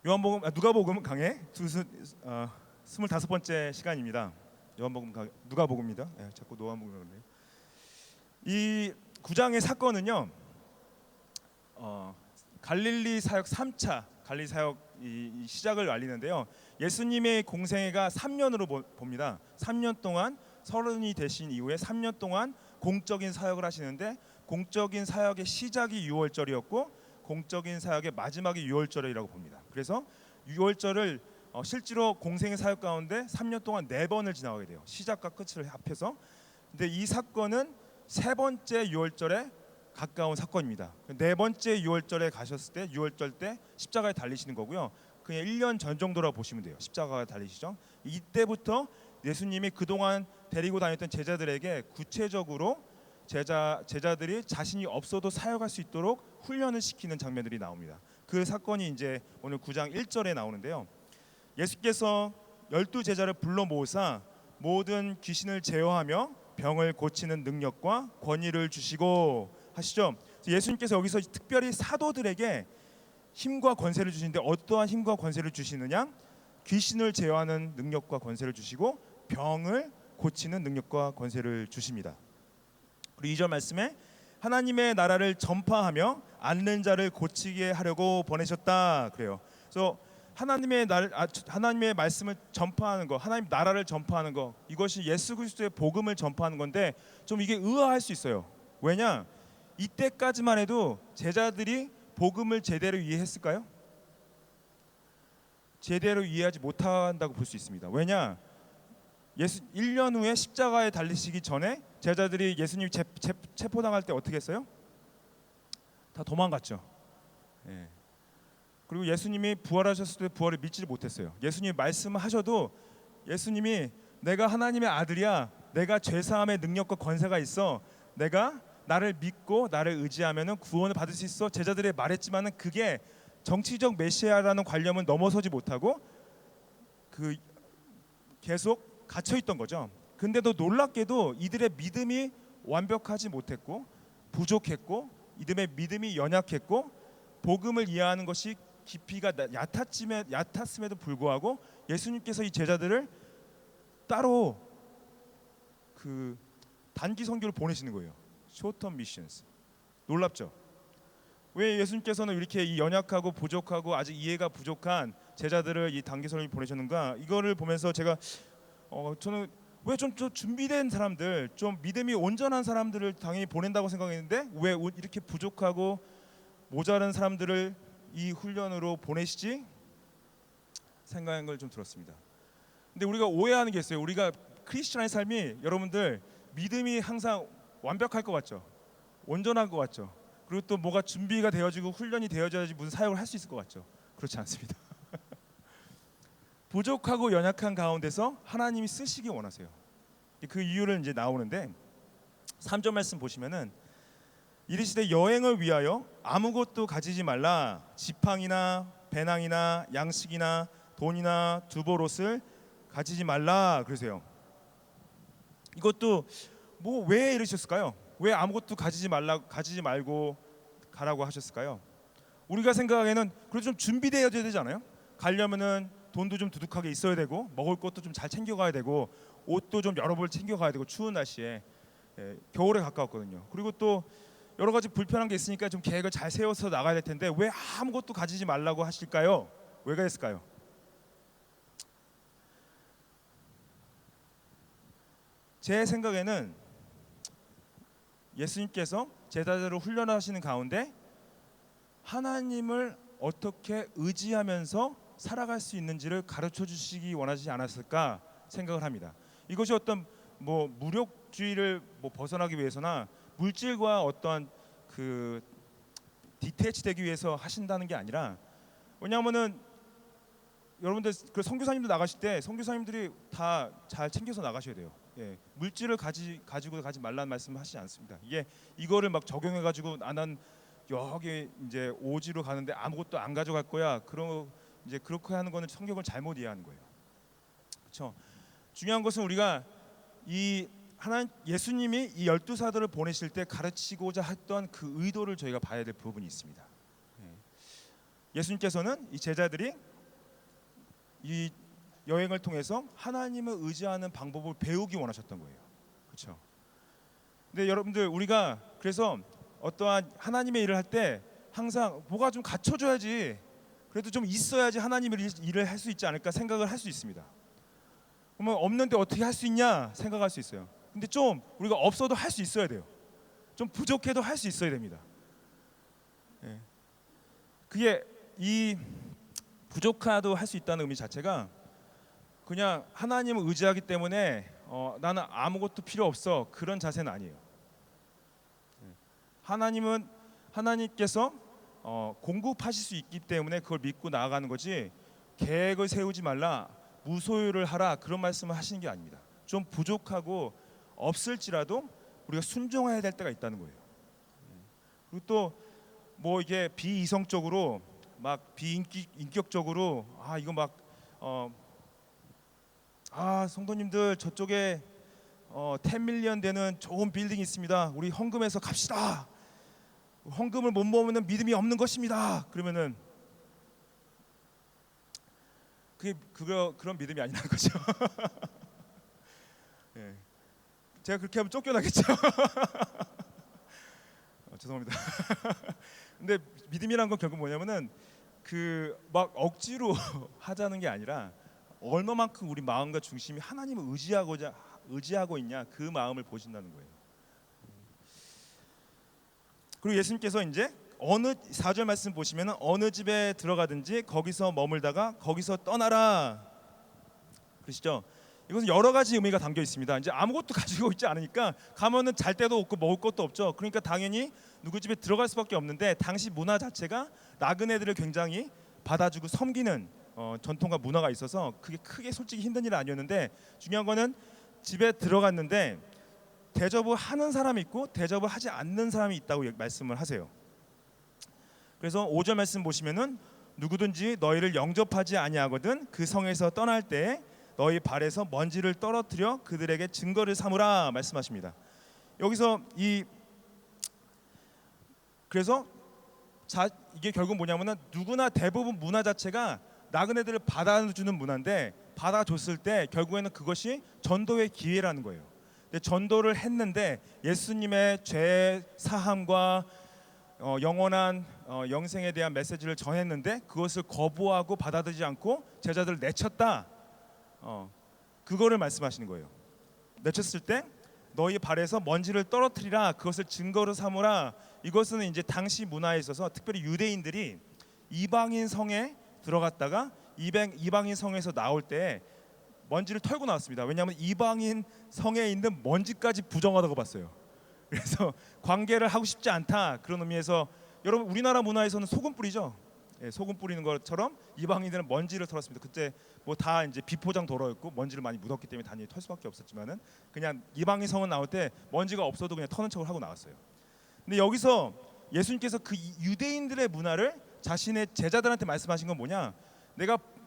누가복음 강의 25번째 시간입니다. 누가복음입니다. 자꾸 누가복음이네요. 이 9장의 사건은요, 갈릴리 사역 3차 갈릴리 사역 이 시작을 알리는데요. 예수님의 공생애가 3년으로 봅니다. 3년 동안 서른이 되신 이후에 3년 동안 공적인 사역을 하시는데, 공적인 사역의 시작이 유월절이었고 공적인 사역의 마지막이 유월절이라고 봅니다. 그래서 유월절을 실제로 공생의 사역 가운데 3년 동안 4번을 지나가게 돼요. 시작과 끝을 합해서. 근데 이 사건은 세 번째 유월절에 가까운 사건입니다. 4번째 유월절에 가셨을 때, 유월절 때 십자가에 달리시는 거고요. 그냥 1년 전 정도라고 보시면 돼요. 십자가에 달리시죠. 이때부터 예수님이 그동안 데리고 다녔던 제자들에게 구체적으로 제자들이 자신이 없어도 사역할 수 있도록 훈련을 시키는 장면들이 나옵니다. 그 사건이 이제 오늘 9장 1절에 나오는데요. 예수께서 12제자를 불러 모으사 모든 귀신을 제어하며 병을 고치는 능력과 권위를 주시고 하시죠. 예수님께서 여기서 특별히 사도들에게 힘과 권세를 주시는데, 어떠한 힘과 권세를 주시느냐? 귀신을 제어하는 능력과 권세를 주시고 병을 고치는 능력과 권세를 주십니다. 그리고 2절 말씀에 하나님의 나라를 전파하며 앓는 자를 고치게 하려고 보내셨다 그래요. 그래서 하나님의 말씀을 전파하는 거, 하나님 나라를 전파하는 거, 이것이 예수 그리스도의 복음을 전파하는 건데, 좀 이게 의아할 수 있어요. 왜냐? 이때까지만 해도 제자들이 복음을 제대로 이해했을까요? 제대로 이해하지 못한다고 볼 수 있습니다. 왜냐? 1년 후에 십자가에 달리시기 전에 제자들이 예수님 체포당할 때 어떻게 했어요? 다 도망갔죠. 그리고 예수님이 부활하셨을 때 부활을 믿지 못했어요. 예수님이 말씀하셔도 예수님이 내가 하나님의 아들이야, 내가 죄사함의 능력과 권세가 있어, 내가 나를 믿고 나를 의지하면 구원을 받을 수 있어, 제자들이 말했지만은 그게 정치적 메시아라는 관념을 넘어서지 못하고 계속 갇혀있던 거죠. 근데도 놀랍게도 이들의 믿음이 완벽하지 못했고 부족했고 이들의 믿음이 연약했고 복음을 이해하는 것이 깊이가 얕았음에도 불구하고 예수님께서 이 제자들을 따로 단기 선교를 보내시는 거예요. short-term missions. 놀랍죠? 왜 예수님께서는 이렇게 이 연약하고 부족하고 아직 이해가 부족한 제자들을 이 단기 선교를 보내셨는가? 이거를 보면서 제가 저는 왜 좀 준비된 사람들, 좀 믿음이 온전한 사람들을 당연히 보낸다고 생각했는데 왜 이렇게 부족하고 모자란 사람들을 이 훈련으로 보내시지? 생각한 걸 좀 들었습니다. 근데 우리가 오해하는 게 있어요. 우리가 크리스천의 삶이, 여러분들 믿음이 항상 완벽할 것 같죠? 온전한 것 같죠? 그리고 또 뭐가 준비가 되어지고 훈련이 되어져야지 무슨 사역을 할 수 있을 것 같죠? 그렇지 않습니다. 부족하고 연약한 가운데서 하나님이 쓰시기 원하세요. 그 이유를 이제 나오는데 3절 말씀 보시면은 이르시되 여행을 위하여 아무것도 가지지 말라, 지팡이나 배낭이나 양식이나 돈이나 두보롯을 가지지 말라 그러세요. 이것도 뭐 왜 이러셨을까요? 왜 아무것도 가지지 말고 가라고 하셨을까요? 우리가 생각하기에는 그래도 좀 준비되어야 되잖아요. 가려면은 돈도 좀 두둑하게 있어야 되고 먹을 것도 좀 잘 챙겨가야 되고 옷도 좀 여러 벌 챙겨가야 되고 추운 날씨에 겨울에 가까웠거든요. 그리고 또 여러 가지 불편한 게 있으니까 좀 계획을 잘 세워서 나가야 될 텐데 왜 아무것도 가지지 말라고 하실까요? 왜 그랬을까요? 제 생각에는 예수님께서 제자들을 훈련하시는 가운데 하나님을 어떻게 의지하면서 살아갈 수 있는지를 가르쳐 주시기 원하지 않았을까 생각을 합니다. 이것이 어떤 무력주의를 벗어나기 위해서나 물질과 어떠한 디태치되기 위해서 하신다는 게 아니라, 왜냐하면은 여러분들 선교사님들 나가실 때 선교사님들이 다 잘 챙겨서 나가셔야 돼요. 물질을 가지고 가지 말라는 말씀을 하시지 않습니다. 이거를 막 적용해 가지고 나는 여기 이제 오지로 가는데 아무것도 안 가져갈 거야. 이제 그렇게 하는 거는 성경을 잘못 이해하는 거예요. 그렇죠? 중요한 것은 우리가 예수님이 이 12사도를 보내실 때 가르치고자 했던 그 의도를 저희가 봐야 될 부분이 있습니다. 예수님께서는 이 제자들이 이 여행을 통해서 하나님을 의지하는 방법을 배우기 원하셨던 거예요. 그렇죠? 근데 여러분들 우리가 그래서 어떠한 하나님의 일을 할 때 항상 뭐가 좀 갖춰줘야지, 그래도 좀 있어야지 하나님의 일을 할 수 있지 않을까 생각을 할 수 있습니다. 그러면 없는데 어떻게 할 수 있냐 생각할 수 있어요. 근데 좀 우리가 없어도 할 수 있어야 돼요. 좀 부족해도 할 수 있어야 됩니다. 예. 그게 이 부족하도 할 수 있다는 의미 자체가 그냥 하나님을 의지하기 때문에 나는 아무것도 필요 없어 그런 자세는 아니에요. 하나님께서 공급하실 수 있기 때문에 그걸 믿고 나아가는 거지, 계획을 세우지 말라, 무소유를 하라 그런 말씀을 하시는 게 아닙니다. 좀 부족하고 없을지라도 우리가 순종해야 될 때가 있다는 거예요. 그리고 또 뭐 이게 비이성적으로 막 비인격적으로 이거 막 성도님들 저쪽에 10밀리언 되는 좋은 빌딩이 있습니다. 우리 헌금해서 갑시다. 헌금을 못 모으면 믿음이 없는 것입니다. 그러면은 그런 믿음이 아니라는 거죠. 예. 제가 그렇게 하면 쫓겨나겠죠. 죄송합니다. 근데 믿음이란 건 결국 뭐냐면은 그 막 억지로 하자는 게 아니라 얼마만큼 우리 마음과 중심이 하나님을 의지하고 있냐, 그 마음을 보신다는 거예요. 그리고 예수님께서 이제 어느 4절 말씀 보시면은 어느 집에 들어가든지 거기서 머물다가 거기서 떠나라 그러시죠. 이것은 여러 가지 의미가 담겨 있습니다. 이제 아무것도 가지고 있지 않으니까 가면은 잘 데도 없고 먹을 것도 없죠. 그러니까 당연히 누구 집에 들어갈 수밖에 없는데, 당시 문화 자체가 나그네들을 굉장히 받아주고 섬기는 전통과 문화가 있어서 그게 크게 솔직히 힘든 일은 아니었는데, 중요한 거는 집에 들어갔는데 대접을 하는 사람이 있고 대접을 하지 않는 사람이 있다고 말씀을 하세요. 그래서 5절 말씀 보시면은 누구든지 너희를 영접하지 아니하거든 그 성에서 떠날 때에 너희 발에서 먼지를 떨어뜨려 그들에게 증거를 삼으라 말씀하십니다. 여기서 그래서 이게 결국 뭐냐면은 누구나 대부분 문화 자체가 나그네들을 받아주는 문화인데, 받아줬을 때 결국에는 그것이 전도의 기회라는 거예요. 근데 전도를 했는데 예수님의 죄 사함과 영원한 영생에 대한 메시지를 전했는데 그것을 거부하고 받아들이지 않고 제자들을 내쳤다. 그거를 말씀하시는 거예요. 내쳤을 때 너희 발에서 먼지를 떨어뜨리라, 그것을 증거로 삼으라. 이것은 이제 당시 문화에 있어서 특별히 유대인들이 이방인 성에 들어갔다가 이방인 성에서 나올 때 먼지를 털고 나왔습니다. 왜냐하면 이방인 성에 있는 먼지까지 부정하다고 봤어요. 그래서 관계를 하고 싶지 않다, 그런 의미에서 여러분 우리나라 문화에서는 소금 뿌리죠. 소금 뿌리는 것처럼 이방인들은 먼지를 털었습니다. 그때 뭐 다 이제 비포장 도로였고 먼지를 많이 묻었기 때문에 단연히 털 수밖에 없었지만은 그냥 이방인 성은 나올 때 먼지가 없어도 그냥 터는 척을 하고 나왔어요. 근데 여기서 예수님께서 그 유대인들의 문화를 자신의 제자들한테 말씀하신 건 뭐냐?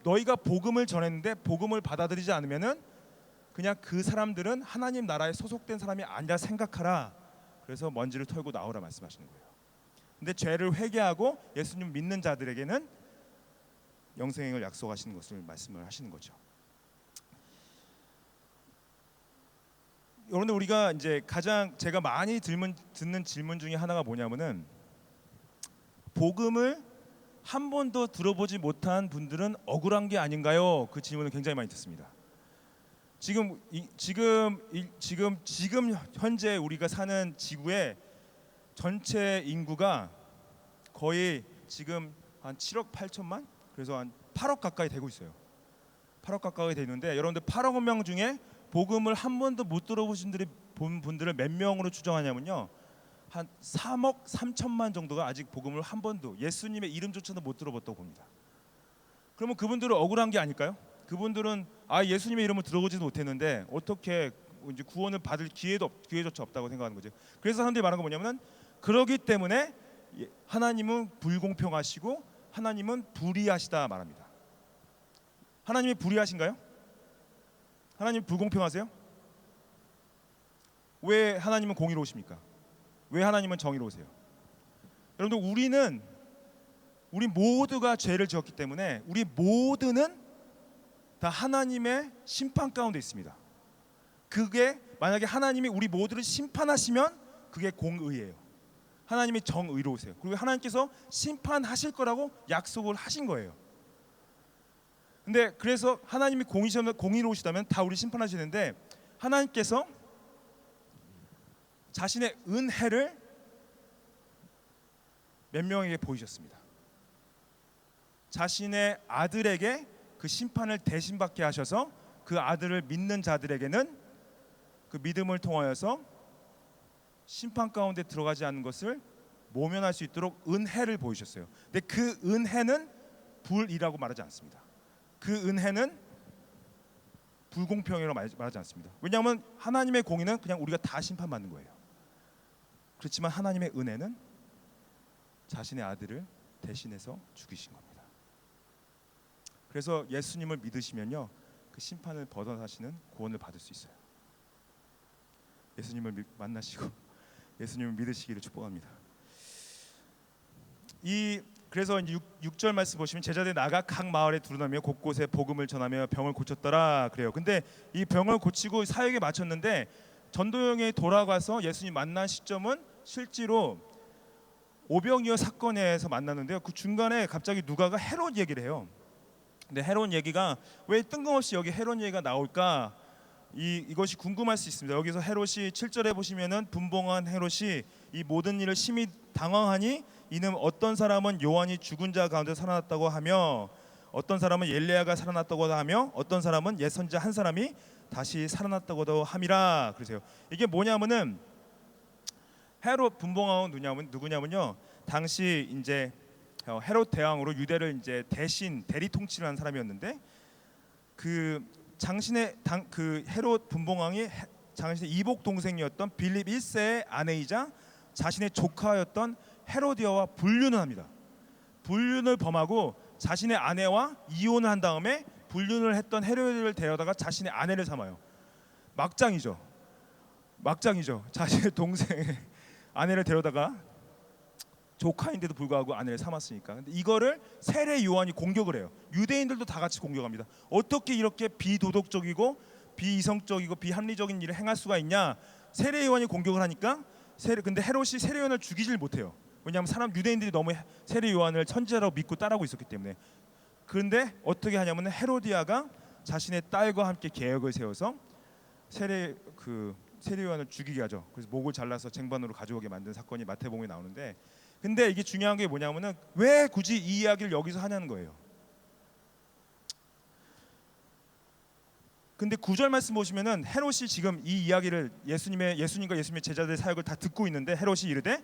너희가 복음을 전했는데 복음을 받아들이지 않으면은 그냥 그 사람들은 하나님 나라에 소속된 사람이 아니라 생각하라. 그래서 먼지를 털고 나오라 말씀하시는 거예요. 근데 죄를 회개하고 예수님 믿는 자들에게는 영생을 약속하시는 것을 말씀을 하시는 거죠. 여러분들 우리가 이제 가장 제가 많이 듣는 질문 중에 하나가 뭐냐면은, 복음을 한 번도 들어보지 못한 분들은 억울한 게 아닌가요? 그 질문을 굉장히 많이 듣습니다. 지금 현재 우리가 사는 지구의 전체 인구가 거의 지금 한 7억 8천만, 그래서 한 8억 가까이 되고 있어요. 8억 가까이 되는데 여러분들 8억 명 중에 복음을 한 번도 못 들어보신 분들을 몇 명으로 추정하냐면요, 한 3억 3천만 정도가 아직 복음을 한 번도, 예수님의 이름조차도 못 들어봤다고 봅니다. 그러면 그분들은 억울한 게 아닐까요? 그분들은 예수님의 이름을 들어보지도 못했는데 어떻게 이제 구원을 받을 기회조차 없다고 생각하는 거죠. 그래서 사람들이 말하는 건 뭐냐면, 그러기 때문에 하나님은 불공평하시고 하나님은 불의하시다 말합니다. 하나님이 불의하신가요? 하나님 불공평하세요? 왜 하나님은 공의로우십니까? 왜 하나님은 정의로우세요? 여러분들 우리 모두가 죄를 지었기 때문에 우리 모두는 다 하나님의 심판 가운데 있습니다. 그게 만약에 하나님이 우리 모두를 심판하시면 그게 공의예요. 하나님이 정의로우세요. 그리고 하나님께서 심판하실 거라고 약속을 하신 거예요. 근데 그래서 하나님이 공의로우시다면 다 우리 심판하시는데, 하나님께서 자신의 은혜를 몇 명에게 보이셨습니다. 자신의 아들에게 그 심판을 대신 받게 하셔서 그 아들을 믿는 자들에게는 그 믿음을 통하여서 심판 가운데 들어가지 않는 것을 모면할 수 있도록 은혜를 보이셨어요. 근데 그 은혜는 불이라고 말하지 않습니다. 그 은혜는 불공평이라고 말하지 않습니다. 왜냐하면 하나님의 공의는 그냥 우리가 다 심판받는 거예요. 그렇지만 하나님의 은혜는 자신의 아들을 대신해서 죽이신 겁니다. 그래서 예수님을 믿으시면요, 그 심판을 벗어나시는 구원을 받을 수 있어요. 예수님을 만나시고 예수님을 믿으시기를 축복합니다. 그래서 이제 6절 말씀 보시면 제자들이 나가 각 마을에 두루다니며 곳곳에 복음을 전하며 병을 고쳤더라 그래요. 근데 이 병을 고치고 사역에 마쳤는데 전도여행에 돌아가서 예수님 만난 시점은 실제로 오병이어 사건에서 만났는데요. 그 중간에 갑자기 누가가 헤롯 얘기를 해요. 근데 헤롯 얘기가 왜 뜬금없이 여기 헤롯 얘기가 나올까? 이것이 궁금할 수 있습니다. 여기서 헤롯이 7절에 보시면은 분봉한 헤롯이 이 모든 일을 심히 당황하니 이는 어떤 사람은 요한이 죽은 자 가운데 살아났다고 하며 어떤 사람은 엘리야가 살아났다고 하며 어떤 사람은 옛 선지자 한 사람이 다시 살아났다고도 함이라. 그러세요. 이게 뭐냐면은 헤롯 분봉한 누구냐면요. 당시 이제 헤롯 대왕으로 유대를 이제 대리 통치를 한 사람이었는데 그 헤롯 분봉왕이 자신의 이복 동생이었던 빌립 1세의 아내이자 자신의 조카였던 헤로디아와 불륜을 합니다. 불륜을 범하고 자신의 아내와 이혼을 한 다음에 불륜을 했던 헤로디아를 데려다가 자신의 아내를 삼아요. 막장이죠. 자신의 동생의 아내를 데려다가 조카인데도 불구하고 아내를 삼았으니까. 근데 이거를 세례 요한이 공격을 해요. 유대인들도 다 같이 공격합니다. 어떻게 이렇게 비도덕적이고 비이성적이고 비합리적인 일을 행할 수가 있냐? 세례 요한이 공격을 하니까 근데 헤롯이 세례 요한을 죽이질 못해요. 왜냐하면 유대인들이 너무 세례 요한을 천지자라고 믿고 따르고 있었기 때문에. 그런데 어떻게 하냐면 헤로디아가 자신의 딸과 함께 계획을 세워서 세례 요한을 죽이게 하죠. 그래서 목을 잘라서 쟁반으로 가져오게 만든 사건이 마태복음에 나오는데, 근데 이게 중요한 게 뭐냐면은 왜 굳이 이 이야기를 여기서 하냐는 거예요. 근데 9절 말씀 보시면은 헤롯이 지금 이 이야기를 예수님과 예수님의 제자들의 사역을 다 듣고 있는데 헤롯이 이르되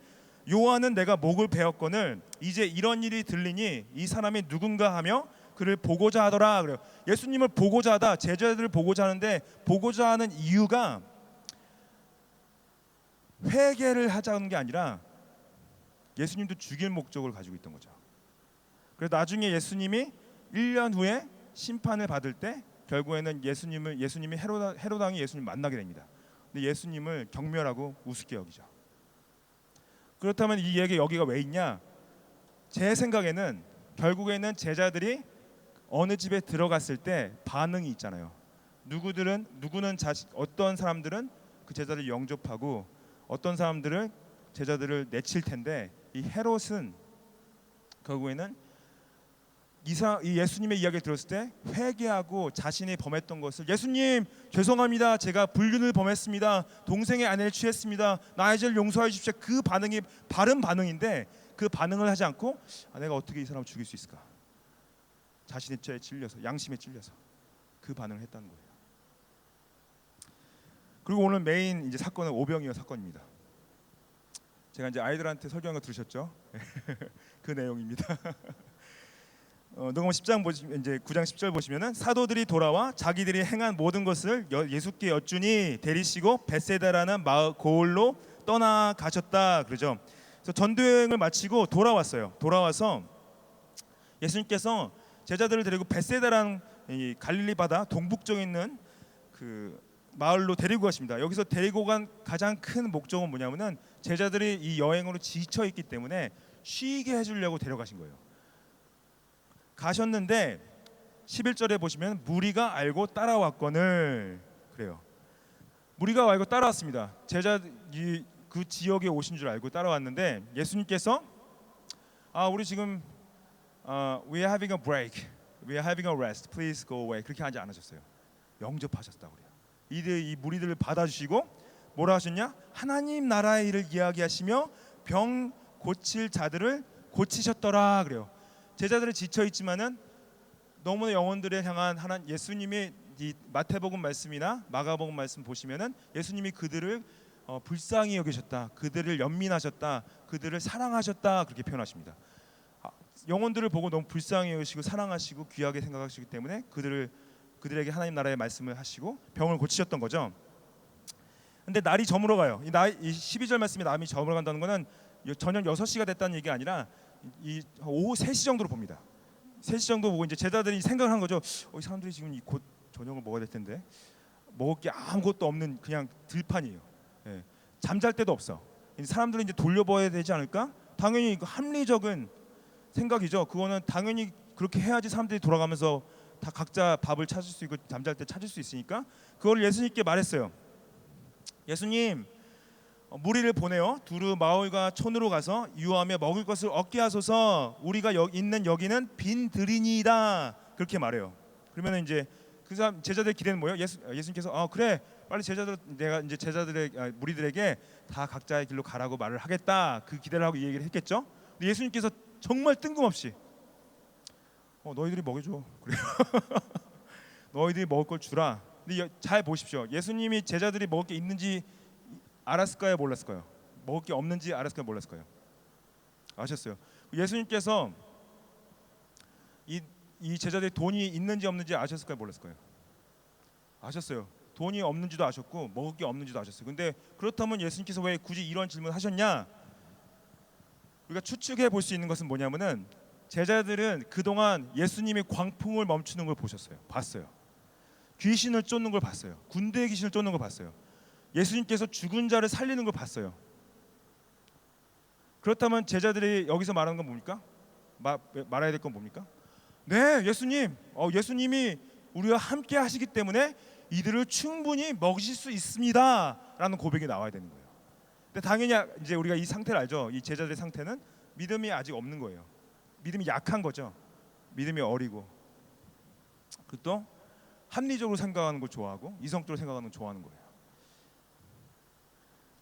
요한은 내가 목을 베었거늘 이제 이런 일이 들리니 이 사람이 누군가 하며 그를 보고자 하더라 그래요. 예수님을 보고자 하다, 제자들을 보고자 하는데 보고자 하는 이유가 회개를 하자는 게 아니라 예수님도 죽일 목적을 가지고 있던 거죠. 그래서 나중에 예수님이 1년 후에 심판을 받을 때 결국에는 예수님이 헤롯 왕이 예수님 만나게 됩니다. 근데 예수님을 경멸하고 우습게 여기죠. 그렇다면 이 얘기 여기가 왜 있냐? 제 생각에는 결국에는 제자들이 어느 집에 들어갔을 때 반응이 있잖아요. 어떤 사람들은 그 제자를 영접하고 어떤 사람들은 제자들을 내칠 텐데, 이 헤롯은 결국에는 이 예수님의 이야기를 들었을 때 회개하고 자신이 범했던 것을, 예수님 죄송합니다, 제가 불륜을 범했습니다, 동생의 아내를 취했습니다, 나의 죄를 용서해 주십시오. 그 반응이 바른 반응인데 그 반응을 하지 않고 내가 어떻게 이 사람을 죽일 수 있을까? 자신의 죄에 찔려서, 양심에 찔려서 그 반응을 했다는 거예요. 그리고 오늘 메인 이제 사건은 오병이어 사건입니다. 제가 이제 아이들한테 설교한 거 들으셨죠? 그 내용입니다. 누가복음 10장 보시면 이제 9장 10절 보시면은 사도들이 돌아와 자기들이 행한 모든 것을 예수께 여쭈니 데리시고 벳세다라는 마을 고을로 떠나가셨다 그러죠. 그래서 전도여행을 마치고 돌아와서 예수님께서 제자들을 데리고 벳세다라는 이 갈릴리 바다 동북쪽에 있는 그 마을로 데리고 가십니다. 여기서 데리고 간 가장 큰 목적은 뭐냐면은 제자들이 이 여행으로 지쳐 있기 때문에 쉬게 해주려고 데려가신 거예요. 가셨는데 11절에 보시면 무리가 알고 따라왔거늘 그래요. 무리가 알고 따라왔습니다. 제자들이 그 지역에 오신 줄 알고 따라왔는데 예수님께서 우리 지금 we are having a break, we are having a rest, please go away 그렇게 하지 않으셨어요. 영접하셨다고 그래요. 이 무리들을 받아주시고 뭐라 하셨냐? 하나님 나라의 일을 이야기하시며 병 고칠 자들을 고치셨더라 그래요. 제자들이 지쳐 있지만은 너무나 영혼들을 향한 하나님 예수님의 이 마태복음 말씀이나 마가복음 말씀 보시면은 예수님이 그들을 불쌍히 여기셨다, 그들을 연민하셨다, 그들을 사랑하셨다 그렇게 표현하십니다. 영혼들을 보고 너무 불쌍히 여기시고 사랑하시고 귀하게 생각하시기 때문에 그들에게 하나님 나라의 말씀을 하시고 병을 고치셨던 거죠. 근데 날이 저물어가요. 이 12절 말씀에 날이 저물어간다는 거는 저녁 6시가 됐다는 얘기가 아니라 이 오후 3시 정도로 봅니다. 3시 정도 보고 이제 제자들이 생각을 한 거죠. 이 사람들이 지금 곧 저녁을 먹어야 될 텐데 먹을 게 아무것도 없는 그냥 들판이에요. 예. 잠잘 데도 없어. 사람들은 이제 돌려봐야 되지 않을까? 당연히 그 합리적인 생각이죠. 그거는 당연히 그렇게 해야지 사람들이 돌아가면서 다 각자 밥을 찾을 수 있고 잠잘 때 찾을 수 있으니까 그걸 예수님께 말했어요. 예수님, 무리를 보내어 두루 마을과 촌으로 가서 유하며 먹을 것을 얻게 하소서. 우리가 있는 여기는 빈 들이니이다. 그렇게 말해요. 그러면 이제 그 사람 제자들 기대는 뭐예요? 예수님께서 그래 빨리 내가 이제 무리들에게 다 각자의 길로 가라고 말을 하겠다. 그 기대를 하고 이 얘기를 했겠죠. 근데 예수님께서 정말 뜬금없이 너희들이 먹여줘. 그래요. 너희들이 먹을 걸 주라. 근데 잘 보십시오. 예수님이 제자들이 먹을 게 있는지 알았을까요? 몰랐을까요? 먹을 게 없는지 알았을까요? 몰랐을까요? 아셨어요. 예수님께서 이 제자들이 돈이 있는지 없는지 아셨을까요? 몰랐을까요? 아셨어요. 돈이 없는지도 아셨고 먹을 게 없는지도 아셨어요. 근데 그렇다면 예수님께서 왜 굳이 이런 질문을 하셨냐? 우리가 추측해 볼 수 있는 것은 뭐냐면은 제자들은 그동안 예수님이 광풍을 멈추는 걸 봤어요. 귀신을 쫓는 걸 봤어요. 군대의 귀신을 쫓는 걸 봤어요. 예수님께서 죽은 자를 살리는 걸 봤어요. 그렇다면 제자들이 여기서 말하는 건 뭡니까? 말해야 될 건 뭡니까? 네, 예수님이 우리와 함께 하시기 때문에 이들을 충분히 먹이실 수 있습니다라는 고백이 나와야 되는 거예요. 근데 당연히 이제 우리가 이 상태를 알죠. 이 제자들의 상태는 믿음이 아직 없는 거예요. 믿음이 약한 거죠. 믿음이 어리고 또 합리적으로 생각하는 걸 좋아하고 이성적으로 생각하는 걸 좋아하는 거예요.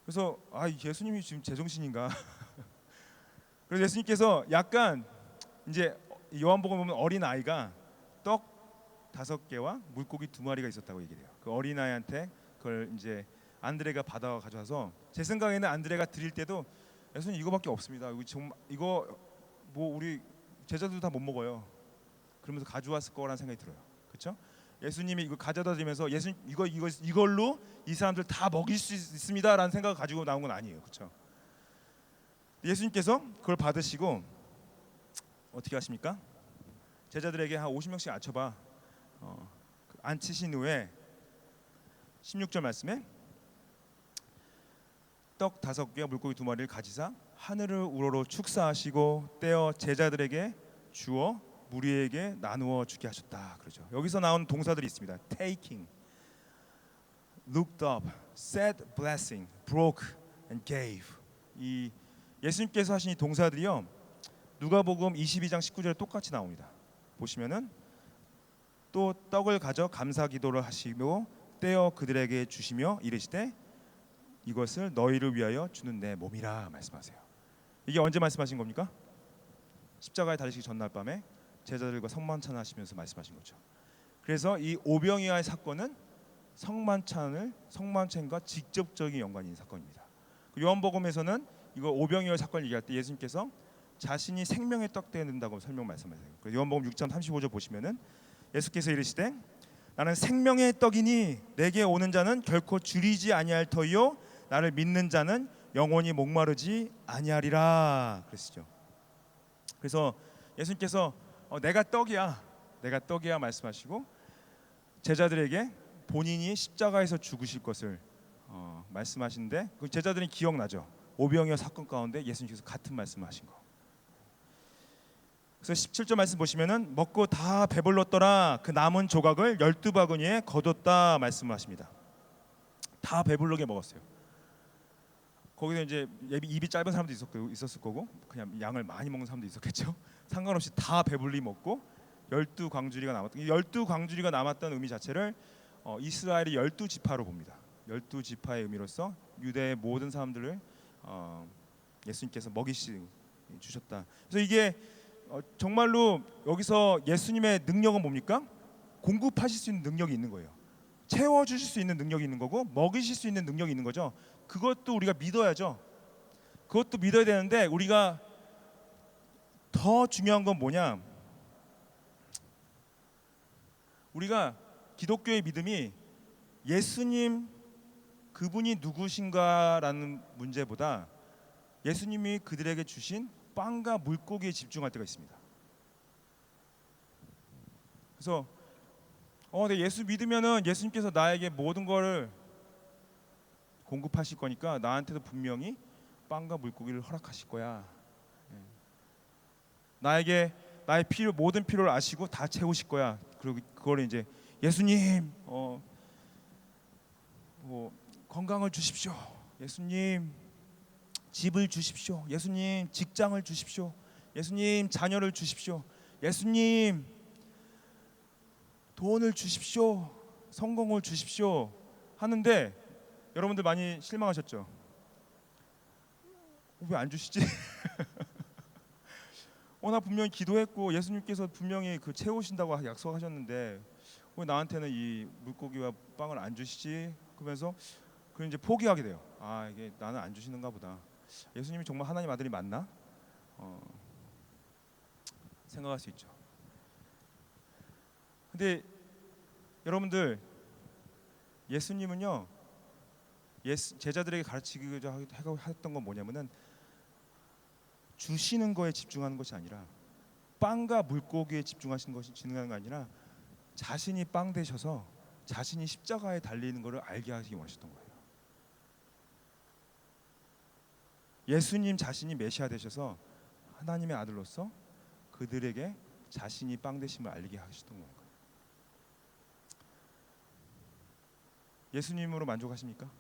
그래서 예수님이 지금 제정신인가? 그래서 예수님께서 약간 이제 요한복음 보면 어린 아이가 떡 5개와 물고기 2마리가 있었다고 얘기해요. 그 어린 아이한테 그걸 이제 안드레가 받아 가져와서 제 생각에는 안드레가 드릴 때도 예수님 이거밖에 없습니다. 이거 뭐 우리 제자들도 다 못 먹어요. 그러면서 가져왔을 거라는 생각이 들어요. 그렇죠? 예수님이 이거 가져다 드리면서 예수님 이걸로 이 사람들 다 먹일 수 있습니다라는 생각을 가지고 나온 건 아니에요. 그렇죠? 예수님께서 그걸 받으시고 어떻게 하십니까? 제자들에게 한 50명씩 앉혀봐. 앉히신 후에 16절 말씀에 떡 5개와 물고기 2마리를 가지사 하늘을 우러러 축사하시고 떼어 제자들에게 주어 무리에게 나누어 주게 하셨다. 그렇죠. 여기서 나온 동사들이 있습니다. taking, looked up, said blessing, broke and gave. 이 예수님께서 하신 이 동사들이요. 누가복음 22장 19절에 똑같이 나옵니다. 보시면은 또 떡을 가져 감사 기도를 하시고 떼어 그들에게 주시며 이르시되 이것을 너희를 위하여 주는 내 몸이라 말씀하세요. 이게 언제 말씀하신 겁니까? 십자가에 달리시기 전날 밤에 제자들과 성만찬 하시면서 말씀하신 거죠. 그래서 이 오병이어의 사건은 성만찬과 직접적인 연관이 있는 사건입니다. 요한복음에서는 이거 오병이어 사건을 얘기할 때 예수님께서 자신이 생명의 떡 되어야 된다고 말씀하세요. 요한복음 6장 35절 보시면은 예수께서 이르시되 나는 생명의 떡이니 내게 오는 자는 결코 줄이지 아니할 터이요 나를 믿는 자는 영원히 목마르지 아니하리라 그러시죠. 그래서 예수님께서 내가 떡이야 말씀하시고 제자들에게 본인이 십자가에서 죽으실 것을 말씀하시는데 그 제자들은 기억나죠. 오병이어 사건 가운데 예수님께서 같은 말씀을 하신 거. 그래서 17절 말씀 보시면은 먹고 다 배불렀더라 그 남은 조각을 12바구니에 거뒀다 말씀하십니다. 다 배불르게 먹었어요. 거기서 이제 입이 짧은 사람도 있었을 거고 그냥 양을 많이 먹는 사람도 있었겠죠. 상관없이 다 배불리 먹고 12광주리가 남았던, 12광주리가 남았던 의미 자체를 이스라엘의 12지파로 봅니다. 12지파의 의미로서 유대의 모든 사람들을 예수님께서 먹이시 주셨다. 그래서 이게 정말로 여기서 예수님의 능력은 뭡니까? 공급하실 수 있는 능력이 있는 거예요. 채워주실 수 있는 능력이 있는 거고 먹이실 수 있는 능력이 있는 거죠. 그것도 우리가 믿어야죠. 그것도 믿어야 되는데 우리가 더 중요한 건 뭐냐? 우리가 기독교의 믿음이 예수님 그분이 누구신가라는 문제보다 예수님이 그들에게 주신 빵과 물고기에 집중할 때가 있습니다. 그래서 내가 예수 믿으면은 예수님께서 나에게 모든 거를 공급하실 거니까 나한테도 분명히 빵과 물고기를 허락하실 거야. 나에게 나의 모든 필요를 아시고 다 채우실 거야. 그리고 그걸 이제 예수님 건강을 주십시오. 예수님 집을 주십시오. 예수님 직장을 주십시오. 예수님 자녀를 주십시오. 예수님 돈을 주십시오. 성공을 주십시오. 하는데 여러분들 많이 실망하셨죠? 왜 안 주시지? 나 분명히 기도했고 예수님께서 분명히 그 채우신다고 약속하셨는데 왜 나한테는 이 물고기와 빵을 안 주시지? 그러면서 그 이제 포기하게 돼요. 이게 나는 안 주시는가 보다. 예수님이 정말 하나님 아들이 맞나? 생각할 수 있죠. 근데 여러분들 예수님은요 제자들에게 가르치고자 했던 건 뭐냐면은 주시는 거에 집중하는 것이 아니라 빵과 물고기에 집중하시는 것이 지능하는 게 아니라 자신이 빵 되셔서 자신이 십자가에 달리는 것을 알게 하시기 원하셨던 거예요. 예수님 자신이 메시아 되셔서 하나님의 아들로서 그들에게 자신이 빵 되심을 알게 하셨던 거예요. 예수님으로 만족하십니까?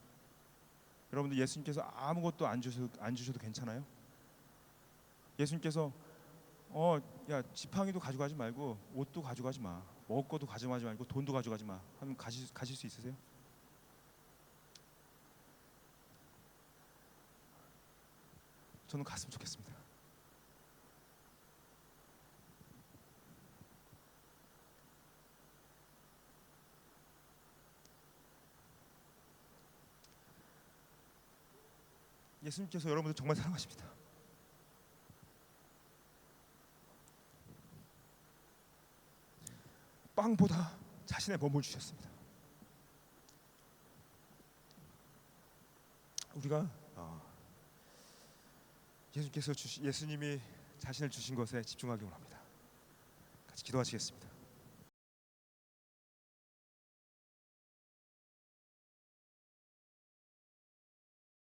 여러분들 예수님께서 아무것도 안 주셔도 괜찮아요? 예수님께서 야 지팡이도 가져가지 말고 옷도 가져가지 마, 먹을 것도 가져가지 말고 돈도 가져가지 마 하면 가실 수 있으세요? 저는 갔으면 좋겠습니다. 예수님께서 여러분들 정말 사랑하십니다. 빵보다 자신의 몸을 주셨습니다. 우리가 예수님이 자신을 주신 것에 집중하기 원합니다. 같이 기도하시겠습니다.